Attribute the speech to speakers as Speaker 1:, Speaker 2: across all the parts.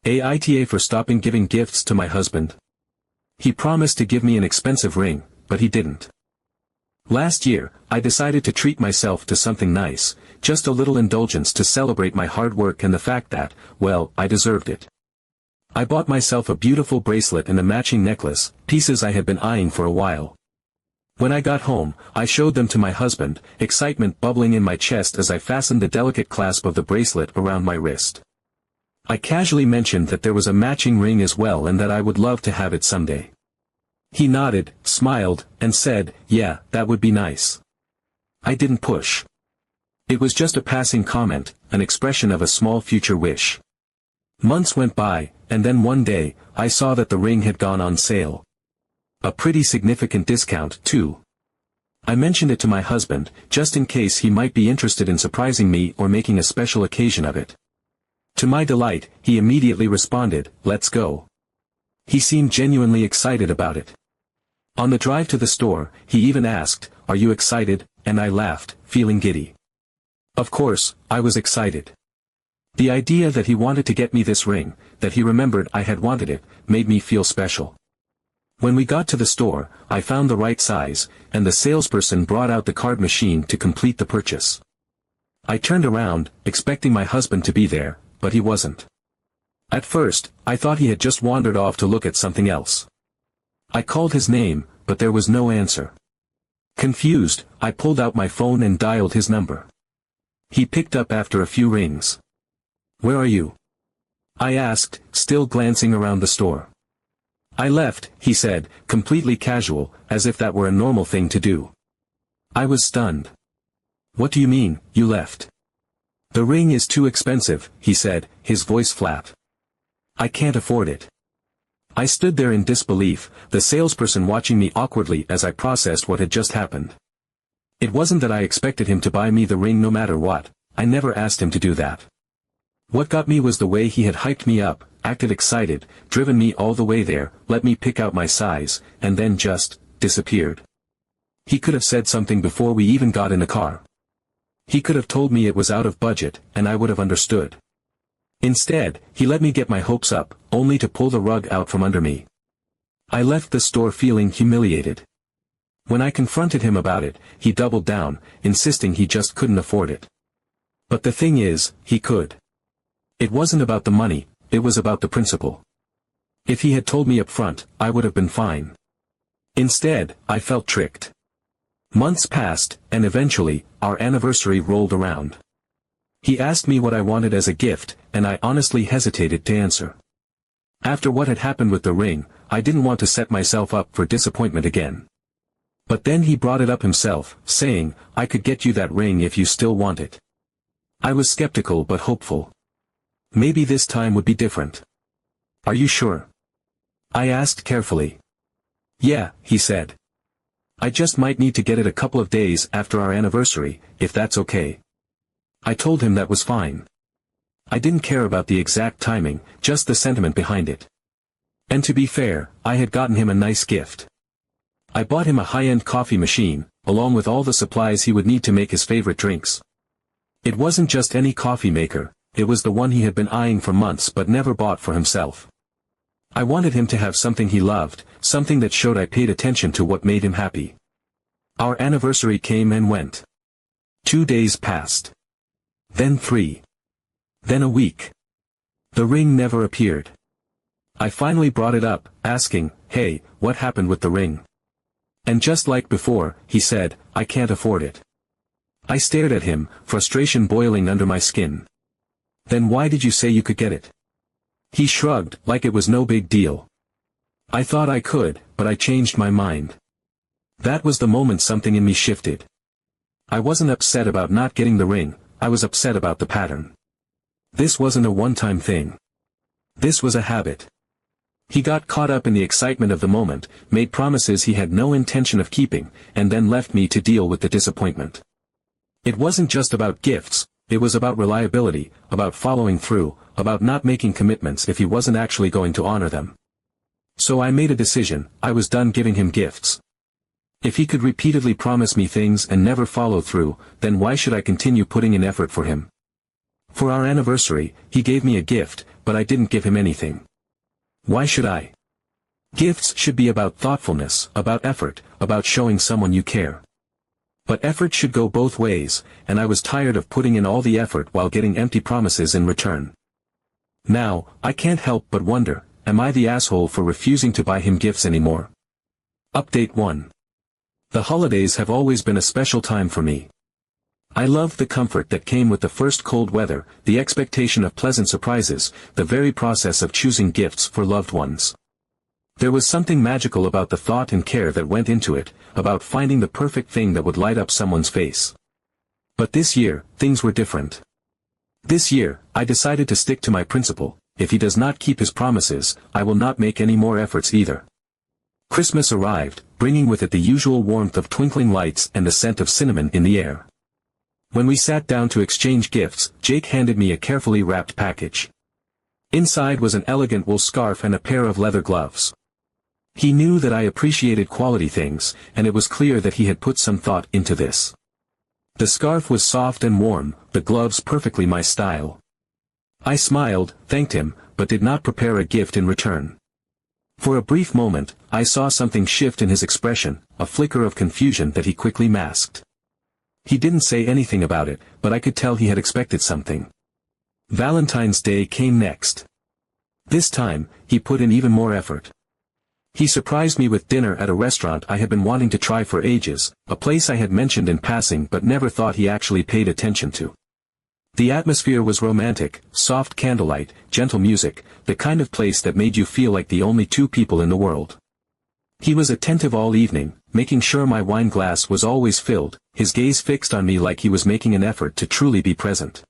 Speaker 1: AITA for stopping giving gifts to my husband. He promised to give me an expensive ring, but he didn't. Last year, I decided to treat myself to something nice, just a little indulgence to celebrate my hard work and the fact that, well, I deserved it. I bought myself a beautiful bracelet and a matching necklace, pieces I had been eyeing for a while. When I got home, I showed them to my husband, excitement bubbling in my chest as I fastened the delicate clasp of the bracelet around my wrist. I casually mentioned that there was a matching ring as well and that I would love to have it someday. He nodded, smiled, and said, "Yeah, that would be nice." I didn't push. It was just a passing comment, an expression of a small future wish. Months went by, and then one day, I saw that the ring had gone on sale. A pretty significant discount, too. I mentioned it to my husband, just in case he might be interested in surprising me or making a special occasion of it. To my delight, he immediately responded, "Let's go." He seemed genuinely excited about it. On the drive to the store, he even asked, "Are you excited?" and I laughed, feeling giddy. Of course, I was excited. The idea that he wanted to get me this ring, that he remembered I had wanted it, made me feel special. When we got to the store, I found the right size, and the salesperson brought out the card machine to complete the purchase. I turned around, expecting my husband to be there, but he wasn't. At first, I thought he had just wandered off to look at something else. I called his name, but there was no answer. Confused, I pulled out my phone and dialed his number. He picked up after a few rings. "Where are you?" I asked, still glancing around the store. "I left," he said, completely casual, as if that were a normal thing to do. I was stunned. "What do you mean, you left?" "The ring is too expensive," he said, his voice flat. "I can't afford it." I stood there in disbelief, the salesperson watching me awkwardly as I processed what had just happened. It wasn't that I expected him to buy me the ring no matter what, I never asked him to do that. What got me was the way he had hyped me up, acted excited, driven me all the way there, let me pick out my size, and then just disappeared. He could have said something before we even got in the car. He could have told me it was out of budget, and I would have understood. Instead, he let me get my hopes up, only to pull the rug out from under me. I left the store feeling humiliated. When I confronted him about it, he doubled down, insisting he just couldn't afford it. But the thing is, he could. It wasn't about the money, it was about the principle. If he had told me up front, I would have been fine. Instead, I felt tricked. Months passed, and eventually, our anniversary rolled around. He asked me what I wanted as a gift, and I honestly hesitated to answer. After what had happened with the ring, I didn't want to set myself up for disappointment again. But then he brought it up himself, saying, "I could get you that ring if you still want it." I was skeptical but hopeful. Maybe this time would be different. "Are you sure?" I asked carefully. "Yeah," he said. "I just might need to get it a couple of days after our anniversary, if that's okay." I told him that was fine. I didn't care about the exact timing, just the sentiment behind it. And to be fair, I had gotten him a nice gift. I bought him a high-end coffee machine, along with all the supplies he would need to make his favorite drinks. It wasn't just any coffee maker, it was the one he had been eyeing for months but never bought for himself. I wanted him to have something he loved, something that showed I paid attention to what made him happy. Our anniversary came and went. 2 days passed. Then 3. Then a week. The ring never appeared. I finally brought it up, asking, "Hey, what happened with the ring?" And just like before, he said, "I can't afford it." I stared at him, frustration boiling under my skin. "Then why did you say you could get it?" He shrugged, like it was no big deal. "I thought I could, but I changed my mind." That was the moment something in me shifted. I wasn't upset about not getting the ring, I was upset about the pattern. This wasn't a one-time thing. This was a habit. He got caught up in the excitement of the moment, made promises he had no intention of keeping, and then left me to deal with the disappointment. It wasn't just about gifts, it was about reliability, about following through, about not making commitments if he wasn't actually going to honor them. So I made a decision, I was done giving him gifts. If he could repeatedly promise me things and never follow through, then why should I continue putting in effort for him? For our anniversary, he gave me a gift, but I didn't give him anything. Why should I? Gifts should be about thoughtfulness, about effort, about showing someone you care. But effort should go both ways, and I was tired of putting in all the effort while getting empty promises in return. Now, I can't help but wonder, am I the asshole for refusing to buy him gifts anymore? Update 1. The holidays have always been a special time for me. I loved the comfort that came with the first cold weather, the expectation of pleasant surprises, the very process of choosing gifts for loved ones. There was something magical about the thought and care that went into it, about finding the perfect thing that would light up someone's face. But this year, things were different. This year, I decided to stick to my principle: if he does not keep his promises, I will not make any more efforts either. Christmas arrived, bringing with it the usual warmth of twinkling lights and the scent of cinnamon in the air. When we sat down to exchange gifts, Jake handed me a carefully wrapped package. Inside was an elegant wool scarf and a pair of leather gloves. He knew that I appreciated quality things, and it was clear that he had put some thought into this. The scarf was soft and warm, the gloves perfectly my style. I smiled, thanked him, but did not prepare a gift in return. For a brief moment, I saw something shift in his expression, a flicker of confusion that he quickly masked. He didn't say anything about it, but I could tell he had expected something. Valentine's Day came next. This time, he put in even more effort. He surprised me with dinner at a restaurant I had been wanting to try for ages, a place I had mentioned in passing but never thought he actually paid attention to. The atmosphere was romantic, soft candlelight, gentle music, the kind of place that made you feel like the only two people in the world. He was attentive all evening, making sure my wine glass was always filled, his gaze fixed on me like he was making an effort to truly be present.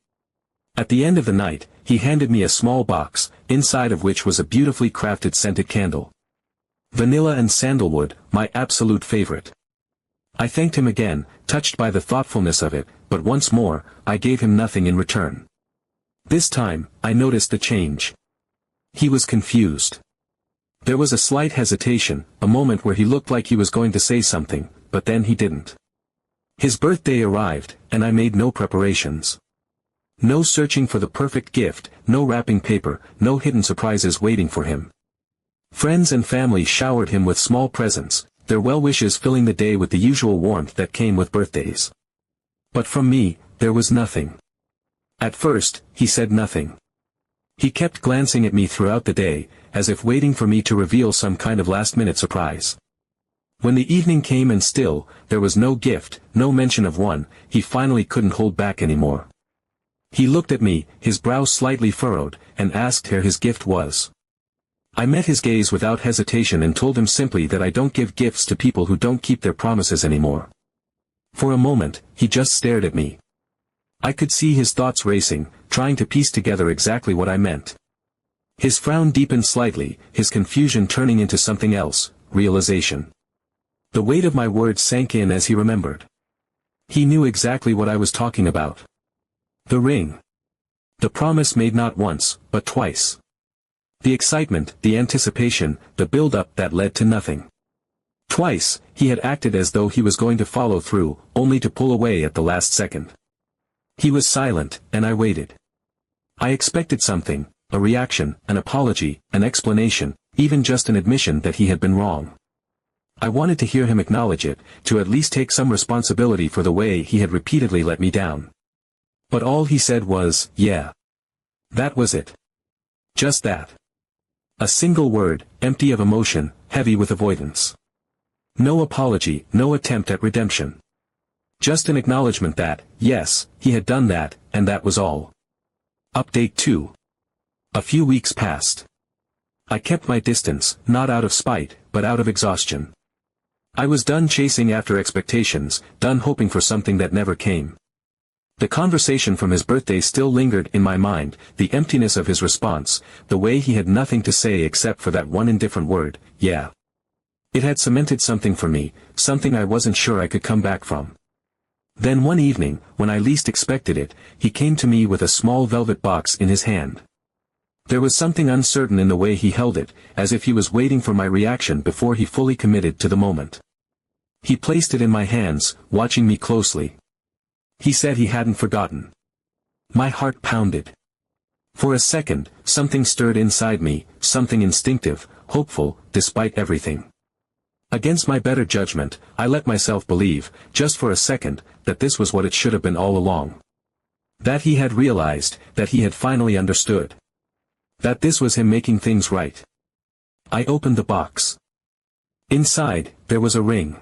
Speaker 1: At the end of the night, he handed me a small box, inside of which was a beautifully crafted scented candle. Vanilla and sandalwood, my absolute favorite. I thanked him again, touched by the thoughtfulness of it, but once more, I gave him nothing in return. This time, I noticed the change. He was confused. There was a slight hesitation, a moment where he looked like he was going to say something, but then he didn't. His birthday arrived, and I made no preparations. No searching for the perfect gift, no wrapping paper, no hidden surprises waiting for him. Friends and family showered him with small presents, their well wishes filling the day with the usual warmth that came with birthdays. But from me, there was nothing. At first, he said nothing. He kept glancing at me throughout the day, as if waiting for me to reveal some kind of last-minute surprise. When the evening came and still, there was no gift, no mention of one, he finally couldn't hold back anymore. He looked at me, his brow slightly furrowed, and asked where his gift was. I met his gaze without hesitation and told him simply that I don't give gifts to people who don't keep their promises anymore. For a moment, he just stared at me. I could see his thoughts racing, trying to piece together exactly what I meant. His frown deepened slightly, his confusion turning into something else, realization. The weight of my words sank in as he remembered. He knew exactly what I was talking about. The ring. The promise made not once, but twice. The excitement, the anticipation, the build-up that led to nothing. Twice, he had acted as though he was going to follow through, only to pull away at the last second. He was silent, and I waited. I expected something, a reaction, an apology, an explanation, even just an admission that he had been wrong. I wanted to hear him acknowledge it, to at least take some responsibility for the way he had repeatedly let me down. But all he said was, yeah. That was it. Just that. A single word, empty of emotion, heavy with avoidance. No apology, no attempt at redemption. Just an acknowledgement that, yes, he had done that, and that was all. Update 2. A few weeks passed. I kept my distance, not out of spite, but out of exhaustion. I was done chasing after expectations, done hoping for something that never came. The conversation from his birthday still lingered in my mind, the emptiness of his response, the way he had nothing to say except for that one indifferent word, yeah. It had cemented something for me, something I wasn't sure I could come back from. Then one evening, when I least expected it, he came to me with a small velvet box in his hand. There was something uncertain in the way he held it, as if he was waiting for my reaction before he fully committed to the moment. He placed it in my hands, watching me closely. He said he hadn't forgotten. My heart pounded. For a second, something stirred inside me, something instinctive, hopeful, despite everything. Against my better judgment, I let myself believe, just for a second, that this was what it should have been all along. That he had realized, that he had finally understood. That this was him making things right. I opened the box. Inside, there was a ring.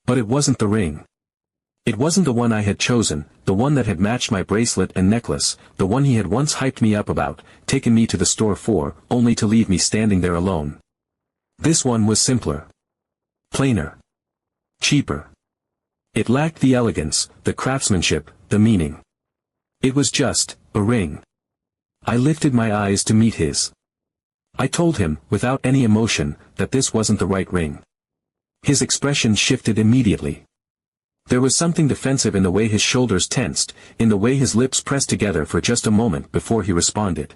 Speaker 1: But it wasn't the ring. It wasn't the one I had chosen, the one that had matched my bracelet and necklace, the one he had once hyped me up about, taken me to the store for, only to leave me standing there alone. This one was simpler. Plainer. Cheaper. It lacked the elegance, the craftsmanship, the meaning. It was just a ring. I lifted my eyes to meet his. I told him, without any emotion, that this wasn't the right ring. His expression shifted immediately. There was something defensive in the way his shoulders tensed, in the way his lips pressed together for just a moment before he responded.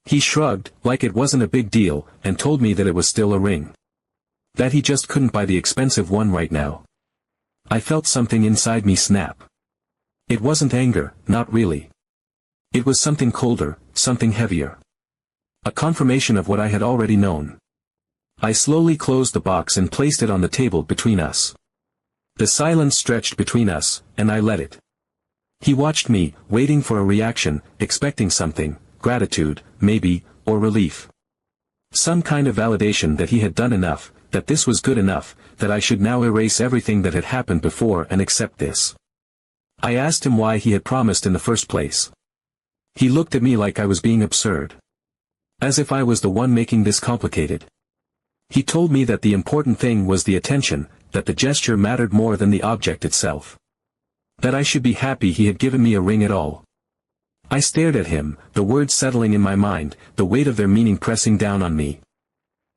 Speaker 1: He shrugged, like it wasn't a big deal, and told me that it was still a ring. That he just couldn't buy the expensive one right now. I felt something inside me snap. It wasn't anger, not really. It was something colder, something heavier. A confirmation of what I had already known. I slowly closed the box and placed it on the table between us. The silence stretched between us, and I let it. He watched me, waiting for a reaction, expecting something, gratitude, maybe, or relief. Some kind of validation that he had done enough, that this was good enough, that I should now erase everything that had happened before and accept this. I asked him why he had promised in the first place. He looked at me like I was being absurd. As if I was the one making this complicated. He told me that the important thing was the attention, that the gesture mattered more than the object itself. That I should be happy he had given me a ring at all. I stared at him, the words settling in my mind, the weight of their meaning pressing down on me.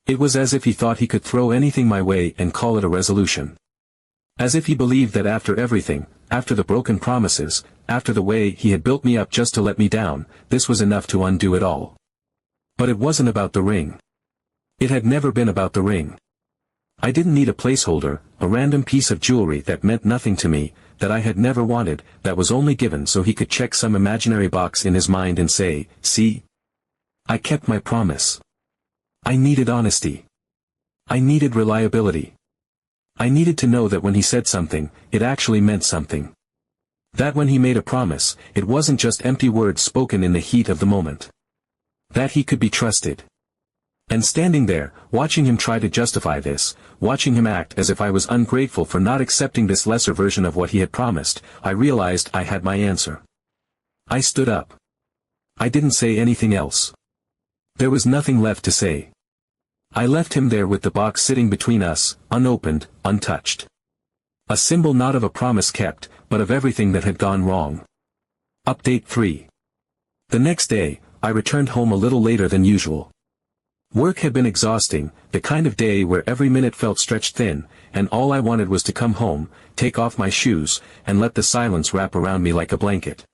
Speaker 1: It was as if he thought he could throw anything my way and call it a resolution. As if he believed that after everything, after the broken promises, after the way he had built me up just to let me down, this was enough to undo it all. But it wasn't about the ring. It had never been about the ring. I didn't need a placeholder, a random piece of jewelry that meant nothing to me, that I had never wanted, that was only given so he could check some imaginary box in his mind and say, "See? I kept my promise." I needed honesty. I needed reliability. I needed to know that when he said something, it actually meant something. That when he made a promise, it wasn't just empty words spoken in the heat of the moment. That he could be trusted. And standing there, watching him try to justify this, watching him act as if I was ungrateful for not accepting this lesser version of what he had promised, I realized I had my answer. I stood up. I didn't say anything else. There was nothing left to say. I left him there with the box sitting between us, unopened, untouched. A symbol not of a promise kept, but of everything that had gone wrong. Update 3. The next day, I returned home a little later than usual. Work had been exhausting, the kind of day where every minute felt stretched thin, and all I wanted was to come home, take off my shoes, and let the silence wrap around me like a blanket.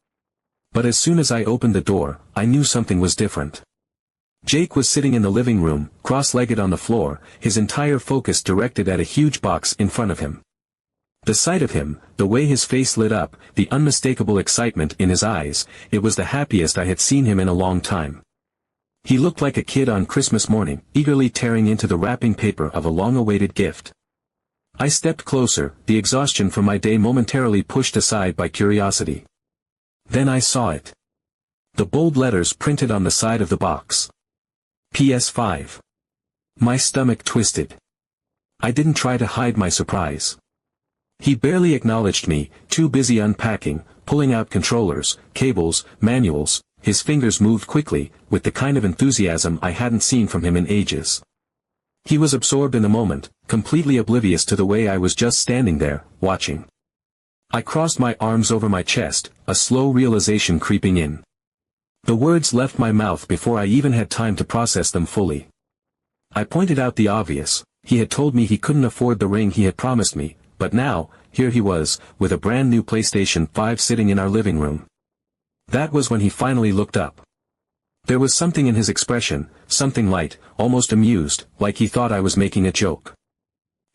Speaker 1: But as soon as I opened the door, I knew something was different. Jake was sitting in the living room, cross-legged on the floor, his entire focus directed at a huge box in front of him. The sight of him, the way his face lit up, the unmistakable excitement in his eyes, it was the happiest I had seen him in a long time. He looked like a kid on Christmas morning, eagerly tearing into the wrapping paper of a long-awaited gift. I stepped closer, the exhaustion from my day momentarily pushed aside by curiosity. Then I saw it. The bold letters printed on the side of the box. PS5. My stomach twisted. I didn't try to hide my surprise. He barely acknowledged me, too busy unpacking, pulling out controllers, cables, manuals. His fingers moved quickly, with the kind of enthusiasm I hadn't seen from him in ages. He was absorbed in the moment, completely oblivious to the way I was just standing there, watching. I crossed my arms over my chest, a slow realization creeping in. The words left my mouth before I even had time to process them fully. I pointed out the obvious. He had told me he couldn't afford the ring he had promised me, but now, here he was, with a brand new PlayStation 5 sitting in our living room. That was when he finally looked up. There was something in his expression, something light, almost amused, like he thought I was making a joke.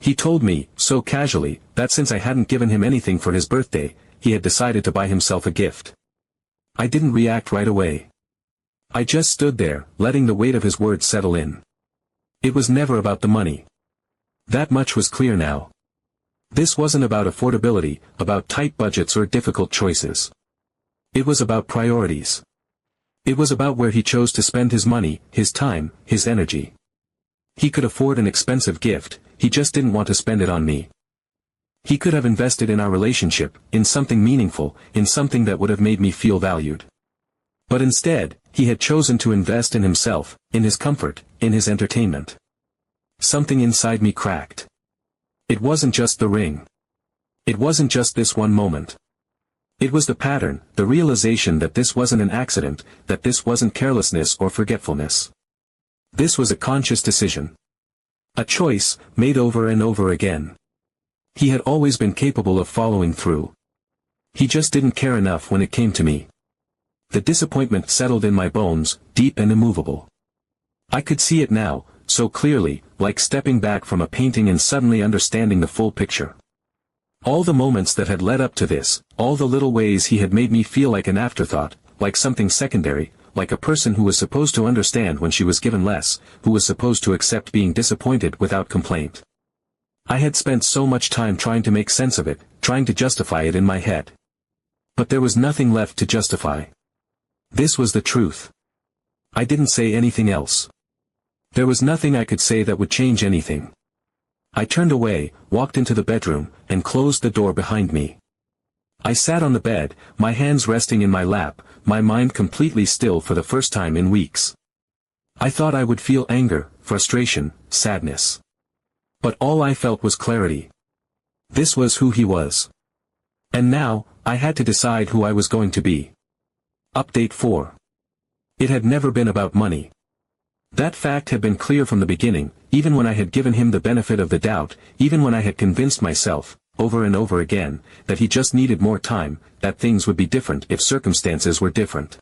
Speaker 1: He told me, so casually, that since I hadn't given him anything for his birthday, he had decided to buy himself a gift. I didn't react right away. I just stood there, letting the weight of his words settle in. It was never about the money. That much was clear now. This wasn't about affordability, about tight budgets or difficult choices. It was about priorities. It was about where he chose to spend his money, his time, his energy. He could afford an expensive gift, he just didn't want to spend it on me. He could have invested in our relationship, in something meaningful, in something that would have made me feel valued. But instead, he had chosen to invest in himself, in his comfort, in his entertainment. Something inside me cracked. It wasn't just the ring. It wasn't just this one moment. It was the pattern, the realization that this wasn't an accident, that this wasn't carelessness or forgetfulness. This was a conscious decision. A choice, made over and over again. He had always been capable of following through. He just didn't care enough when it came to me. The disappointment settled in my bones, deep and immovable. I could see it now, so clearly, like stepping back from a painting and suddenly understanding the full picture. All the moments that had led up to this, all the little ways he had made me feel like an afterthought, like something secondary, like a person who was supposed to understand when she was given less, who was supposed to accept being disappointed without complaint. I had spent so much time trying to make sense of it, trying to justify it in my head. But there was nothing left to justify. This was the truth. I didn't say anything else. There was nothing I could say that would change anything. I turned away, walked into the bedroom, and closed the door behind me. I sat on the bed, my hands resting in my lap, my mind completely still for the first time in weeks. I thought I would feel anger, frustration, sadness. But all I felt was clarity. This was who he was. And now, I had to decide who I was going to be. Update 4. It had never been about money. That fact had been clear from the beginning, even when I had given him the benefit of the doubt, even when I had convinced myself, over and over again, that he just needed more time, that things would be different if circumstances were different.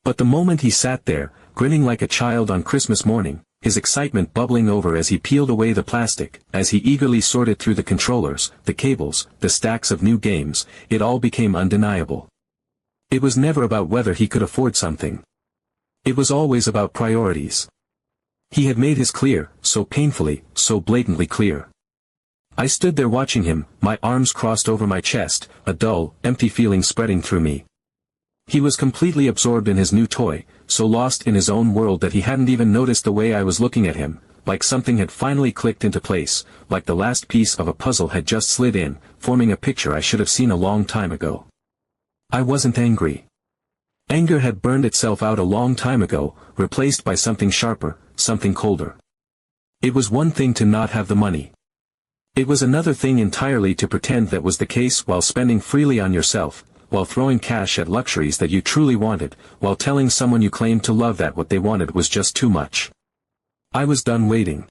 Speaker 1: But the moment he sat there, grinning like a child on Christmas morning, his excitement bubbling over as he peeled away the plastic, as he eagerly sorted through the controllers, the cables, the stacks of new games, it all became undeniable. It was never about whether he could afford something. It was always about priorities. He had made his clear, so painfully, so blatantly clear. I stood there watching him, my arms crossed over my chest, a dull, empty feeling spreading through me. He was completely absorbed in his new toy, so lost in his own world that he hadn't even noticed the way I was looking at him, like something had finally clicked into place, like the last piece of a puzzle had just slid in, forming a picture I should have seen a long time ago. I wasn't angry. Anger had burned itself out a long time ago, replaced by something sharper, something colder. It was one thing to not have the money. It was another thing entirely to pretend that was the case while spending freely on yourself, while throwing cash at luxuries that you truly wanted, while telling someone you claimed to love that what they wanted was just too much. I was done waiting.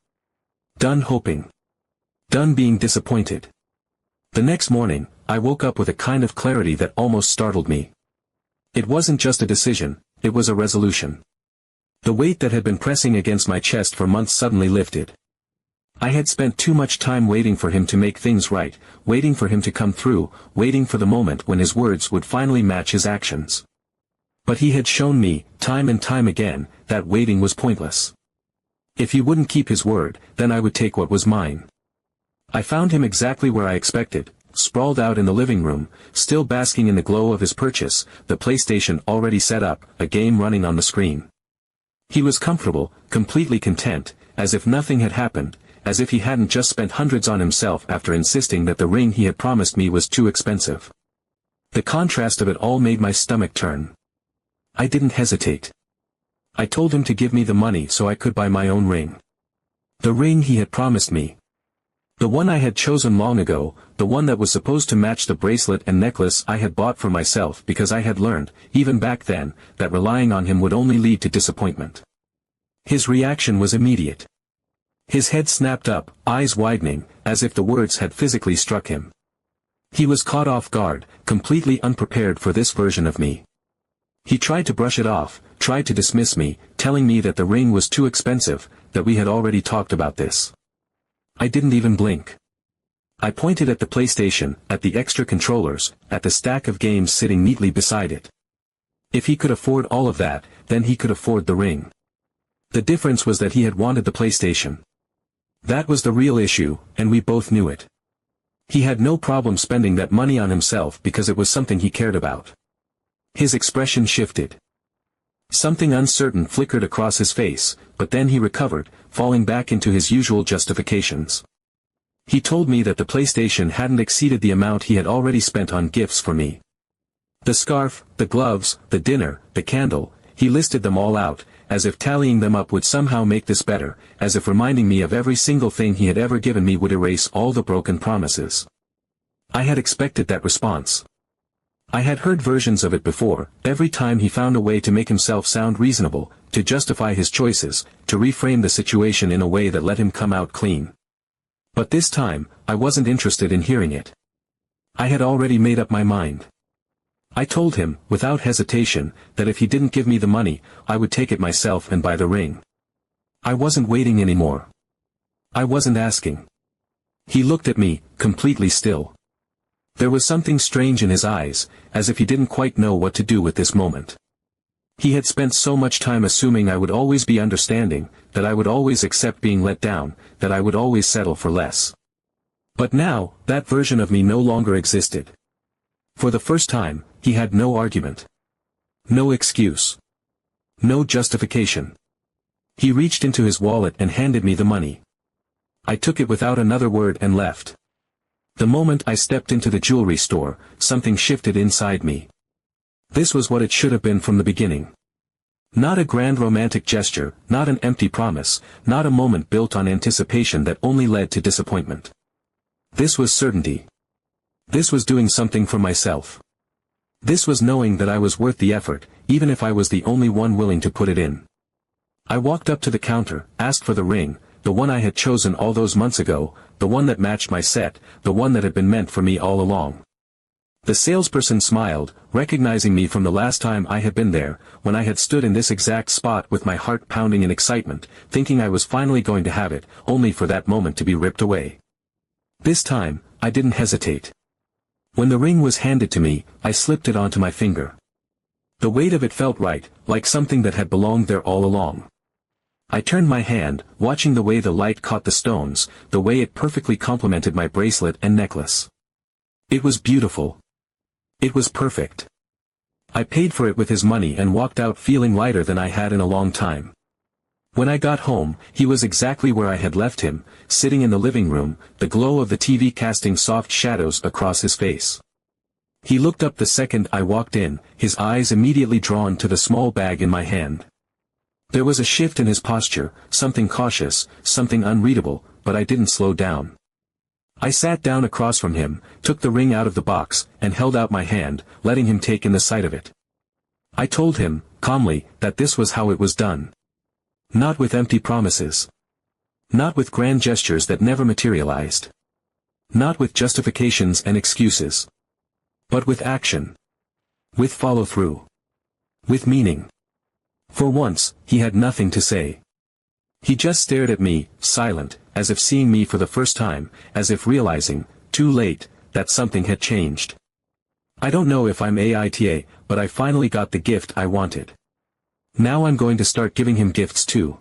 Speaker 1: Done hoping. Done being disappointed. The next morning, I woke up with a kind of clarity that almost startled me. It wasn't just a decision, it was a resolution. The weight that had been pressing against my chest for months suddenly lifted. I had spent too much time waiting for him to make things right, waiting for him to come through, waiting for the moment when his words would finally match his actions. But he had shown me, time and time again, that waiting was pointless. If he wouldn't keep his word, then I would take what was mine. I found him exactly where I expected, sprawled out in the living room, still basking in the glow of his purchase, the PlayStation already set up, a game running on the screen. He was comfortable, completely content, as if nothing had happened, as if he hadn't just spent hundreds on himself after insisting that the ring he had promised me was too expensive. The contrast of it all made my stomach turn. I didn't hesitate. I told him to give me the money so I could buy my own ring. The ring he had promised me. The one I had chosen long ago, the one that was supposed to match the bracelet and necklace I had bought for myself because I had learned, even back then, that relying on him would only lead to disappointment. His reaction was immediate. His head snapped up, eyes widening, as if the words had physically struck him. He was caught off guard, completely unprepared for this version of me. He tried to brush it off, tried to dismiss me, telling me that the ring was too expensive, that we had already talked about this. I didn't even blink. I pointed at the PlayStation, at the extra controllers, at the stack of games sitting neatly beside it. If he could afford all of that, then he could afford the ring. The difference was that he had wanted the PlayStation. That was the real issue, and we both knew it. He had no problem spending that money on himself because it was something he cared about. His expression shifted. Something uncertain flickered across his face, but then he recovered, falling back into his usual justifications. He told me that the PlayStation hadn't exceeded the amount he had already spent on gifts for me. The scarf, the gloves, the dinner, the candle, he listed them all out, as if tallying them up would somehow make this better, as if reminding me of every single thing he had ever given me would erase all the broken promises. I had expected that response. I had heard versions of it before, every time he found a way to make himself sound reasonable, to justify his choices, to reframe the situation in a way that let him come out clean. But this time, I wasn't interested in hearing it. I had already made up my mind. I told him, without hesitation, that if he didn't give me the money, I would take it myself and buy the ring. I wasn't waiting anymore. I wasn't asking. He looked at me, completely still. There was something strange in his eyes, as if he didn't quite know what to do with this moment. He had spent so much time assuming I would always be understanding, that I would always accept being let down, that I would always settle for less. But now, that version of me no longer existed. For the first time, he had no argument. No excuse. No justification. He reached into his wallet and handed me the money. I took it without another word and left. The moment I stepped into the jewelry store, something shifted inside me. This was what it should have been from the beginning. Not a grand romantic gesture, not an empty promise, not a moment built on anticipation that only led to disappointment. This was certainty. This was doing something for myself. This was knowing that I was worth the effort, even if I was the only one willing to put it in. I walked up to the counter, asked for the ring, the one I had chosen all those months ago, the one that matched my set, the one that had been meant for me all along. The salesperson smiled, recognizing me from the last time I had been there, when I had stood in this exact spot with my heart pounding in excitement, thinking I was finally going to have it, only for that moment to be ripped away. This time, I didn't hesitate. When the ring was handed to me, I slipped it onto my finger. The weight of it felt right, like something that had belonged there all along. I turned my hand, watching the way the light caught the stones, the way it perfectly complemented my bracelet and necklace. It was beautiful. It was perfect. I paid for it with his money and walked out feeling lighter than I had in a long time. When I got home, he was exactly where I had left him, sitting in the living room, the glow of the TV casting soft shadows across his face. He looked up the second I walked in, his eyes immediately drawn to the small bag in my hand. There was a shift in his posture, something cautious, something unreadable, but I didn't slow down. I sat down across from him, took the ring out of the box, and held out my hand, letting him take in the sight of it. I told him, calmly, that this was how it was done. Not with empty promises. Not with grand gestures that never materialized. Not with justifications and excuses. But with action. With follow-through. With meaning. For once, he had nothing to say. He just stared at me, silent, as if seeing me for the first time, as if realizing, too late, that something had changed. I don't know if I'm AITA, but I finally got the gift I wanted. Now I'm going to start giving him gifts too.